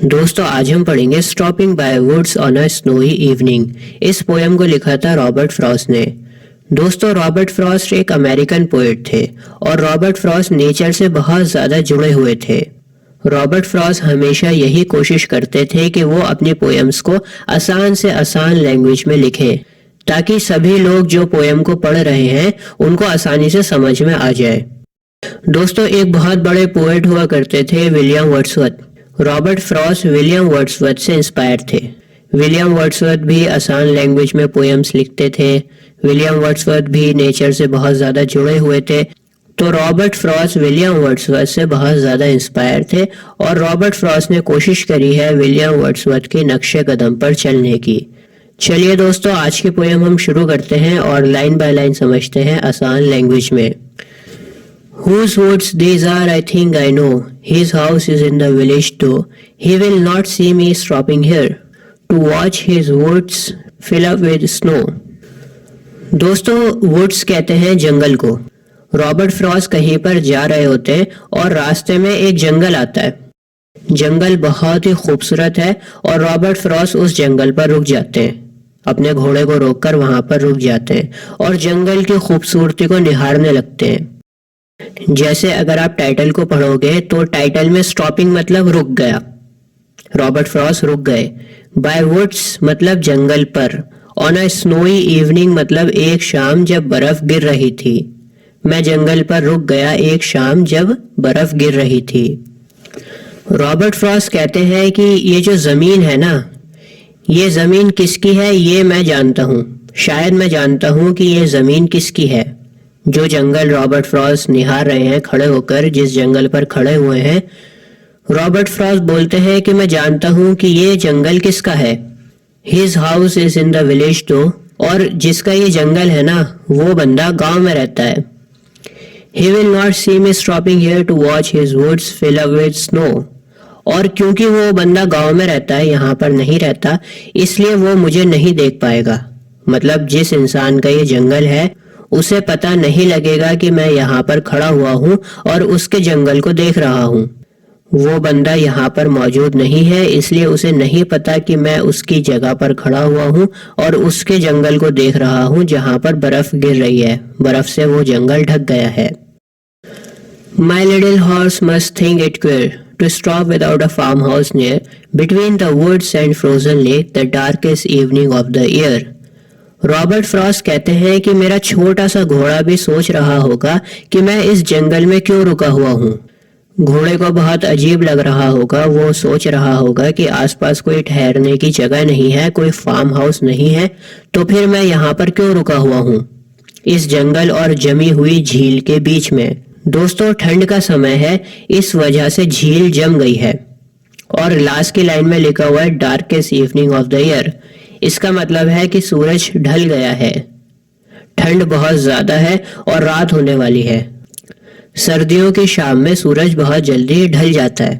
दोस्तों आज हम पढ़ेंगे stopping by woods on a snowy evening. इस पोयम को लिखा था रॉबर्ट फ्रॉस्ट ने। दोस्तों रॉबर्ट फ्रॉस्ट एक अमेरिकन पोएट थे और रॉबर्ट फ्रॉस्ट नेचर से बहुत ज़्यादा जुड़े हुए थे। रॉबर्ट फ्रॉस्ट हमेशा यही कोशिश करते थे कि वो अपनी पोएम्स को आसान से आसान लैंग्वेज में लिखें ताकि सभी लोग जो पोएम को पढ़ रहे हैं उनको आसानी से समझ में आ जाए। दोस्तों एक बहुत बड़े पोएट हुआ करते थे William Wordsworth. Robert Frost William Wordsworth से इंस्पायर थे। विलियम वर्ड्सवर्थ भी आसान लैंग्वेज में पोएम्स लिखते थे। विलियम वर्ड्सवर्थ भी नेचर से बहुत ज़्यादा जुड़े हुए थे, तो रॉबर्ट फ्रॉस्ट विलियम वर्ड्सवर्थ से बहुत ज़्यादा इंस्पायर थे और रॉबर्ट फ्रॉस्ट ने कोशिश करी है विलियम वर्ड्सवर्थ के नक्शे कदम पर चलने की। चलिए दोस्तों आज की पोएम हम शुरू करते हैं और लाइन बाय लाइन समझते हैं आसान लैंग्वेज में। Whose woods these are, I think I know. His house is in the village though. He will not see me stopping here to watch his woods fill up with snow. दोस्तों woods कहते हैं जंगल को। Robert Frost कहीं पर जा रहे होते हैं और रास्ते में एक जंगल आता है। जंगल बहुत ही खूबसूरत है और रॉबर्ट फ्रॉस्ट उस जंगल पर रुक जाते हैं। अपने घोड़े को रोककर वहां पर रुक जाते हैं और जंगल की खूबसूरती को निहारने लगते हैं। जैसे अगर आप टाइटल को पढ़ोगे तो टाइटल में स्टॉपिंग मतलब रुक गया, रॉबर्ट फ्रॉस्ट रुक गए। बाय वुड्स मतलब जंगल पर। ऑन अ स्नोई इवनिंग मतलब एक शाम जब बर्फ गिर रही थी। मैं जंगल पर रुक गया एक शाम जब बर्फ गिर रही थी। रॉबर्ट फ्रॉस्ट कहते हैं कि ये जो जमीन है ना, ये जमीन किसकी है ये मैं जानता हूँ। शायद मैं जानता हूँ कि ये जमीन किसकी है। जो जंगल रॉबर्ट फ्रॉस्ट निहार रहे हैं खड़े होकर, जिस जंगल पर खड़े हुए हैं, रॉबर्ट फ्रॉस्ट बोलते हैं कि मैं जानता हूं कि ये जंगल किसका है। His house is in the village तो, और जिसका ये जंगल है ना वो बंदा गांव में रहता है। He will not see me stopping here to watch his woods fill up with snow, और क्योंकि वो बंदा गांव में रहता है, यहाँ पर नहीं रहता, इसलिए वो मुझे नहीं देख पाएगा। मतलब जिस इंसान का ये जंगल है उसे पता नहीं लगेगा कि मैं यहाँ पर खड़ा हुआ हूँ और उसके जंगल को देख रहा हूँ। वो बंदा यहाँ पर मौजूद नहीं है, इसलिए उसे नहीं पता कि मैं उसकी जगह पर खड़ा हुआ हूँ और उसके जंगल को देख रहा हूँ जहाँ पर बर्फ गिर रही है। बर्फ से वो जंगल ढक गया है। My little horse must think it queer to stop without a farmhouse near, between the woods and frozen lake, the darkest evening of the year. Robert Frost कहते हैं कि मेरा छोटा सा घोड़ा भी सोच रहा होगा कि मैं इस जंगल में क्यों रुका हुआ हूँ। घोड़े को बहुत अजीब लग रहा होगा। वो सोच रहा होगा कि आसपास कोई ठहरने की जगह नहीं है, कोई फार्म हाउस नहीं है, तो फिर मैं यहाँ पर क्यों रुका हुआ हूँ इस जंगल और जमी हुई झील के बीच में। दोस्तों ठंड का समय है, इस वजह से झील जम गई है। और लास्ट की लाइन में लिखा हुआ है darkest evening of the year. इसका मतलब है कि सूरज ढल गया है, ठंड बहुत ज्यादा है और रात होने वाली है। सर्दियों की शाम में सूरज बहुत जल्दी ढल जाता है।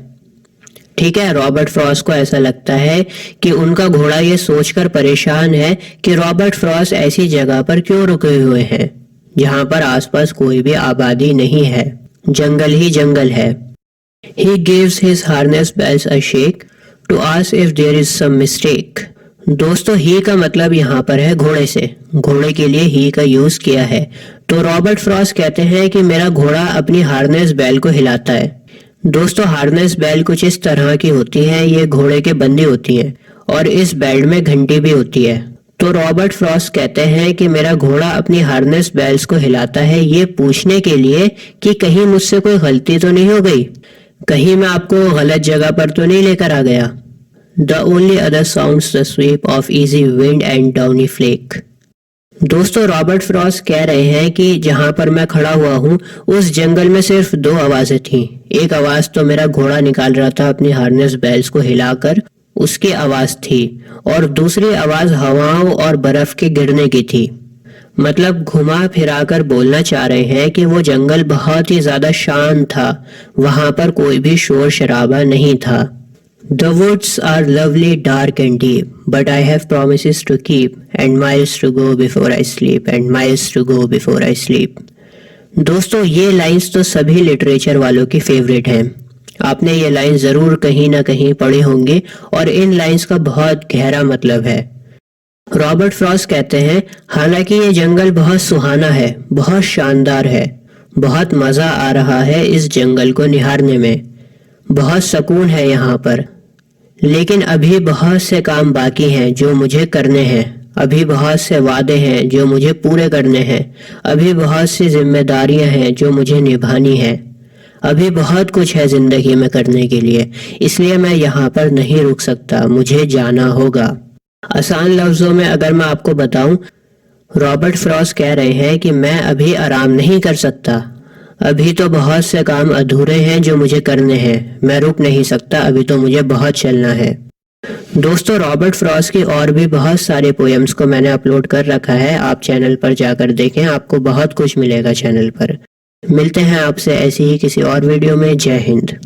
ठीक है, रॉबर्ट फ्रॉस्ट को ऐसा लगता है कि उनका घोड़ा ये सोचकर परेशान है कि रॉबर्ट फ्रॉस्ट ऐसी जगह पर क्यों रुके हुए हैं जहां पर आसपास कोई भी आबादी नहीं है, जंगल ही जंगल है। He gives his harness bells a shake to ask if there is some mistake. दोस्तों ही का मतलब यहाँ पर है घोड़े से। घोड़े के लिए ही का यूज किया है। तो रॉबर्ट फ्रॉस्ट कहते हैं कि मेरा घोड़ा अपनी हार्नेस बैल को हिलाता है। दोस्तों हार्नेस बैल कुछ इस तरह की होती है, ये घोड़े के बंदी होती है और इस बेल्ट में घंटी भी होती है। तो रॉबर्ट फ्रॉस्ट कहते हैं कि मेरा घोड़ा अपनी हार्नेस बेल्स को हिलाता है ये पूछने के लिए कि कहीं मुझसे कोई गलती तो नहीं हो गई, कहीं मैं आपको गलत जगह पर तो नहीं लेकर आ गया। The only other sounds the sweep of easy wind and downy flake. दोस्तों रॉबर्ट फ्रॉस्ट कह रहे हैं कि जहां पर मैं खड़ा हुआ हूँ उस जंगल में सिर्फ दो आवाजें थी। एक आवाज तो मेरा घोड़ा निकाल रहा था अपनी हार्नेस बेल्स को हिलाकर, उसकी आवाज थी, और दूसरी आवाज हवाओं और बर्फ के गिरने की थी। मतलब घुमा फिराकर बोलना चाह रहे हैं कि वो जंगल बहुत ही ज्यादा शांत था, वहां पर कोई भी शोर शराबा नहीं था। The woods are lovely, dark and deep, but I have promises to keep, and miles to go before I sleep, and miles to go before I sleep. दोस्तों ये लाइंस तो सभी लिटरेचर वालों की फेवरेट हैं। आपने ये लाइन ज़रूर कहीं ना कहीं पढ़ी होंगी और इन लाइंस का बहुत गहरा मतलब है। रॉबर्ट फ्रॉस्ट कहते हैं, हालांकि ये जंगल बहुत सुहाना है, बहुत शानदार है, बहुत मज़ा आ रहा है इस जंगल को निहारने में, बहुत सुकून है यहाँ पर, लेकिन अभी बहुत से काम बाकी हैं जो मुझे करने हैं, अभी बहुत से वादे हैं जो मुझे पूरे करने हैं, अभी बहुत सी जिम्मेदारियां हैं जो मुझे निभानी हैं, अभी बहुत कुछ है ज़िंदगी में करने के लिए, इसलिए मैं यहाँ पर नहीं रुक सकता, मुझे जाना होगा। आसान लफ्ज़ों में अगर मैं आपको बताऊं, रॉबर्ट फ्रॉस्ट कह रहे हैं कि मैं अभी आराम नहीं कर सकता, अभी तो बहुत से काम अधूरे हैं जो मुझे करने हैं, मैं रुक नहीं सकता, अभी तो मुझे बहुत चलना है। दोस्तों, रॉबर्ट फ्रॉस्ट की और भी बहुत सारे पोएम्स को मैंने अपलोड कर रखा है, आप चैनल पर जाकर देखें, आपको बहुत कुछ मिलेगा चैनल पर। मिलते हैं आपसे ऐसी ही किसी और वीडियो में। जय हिंद।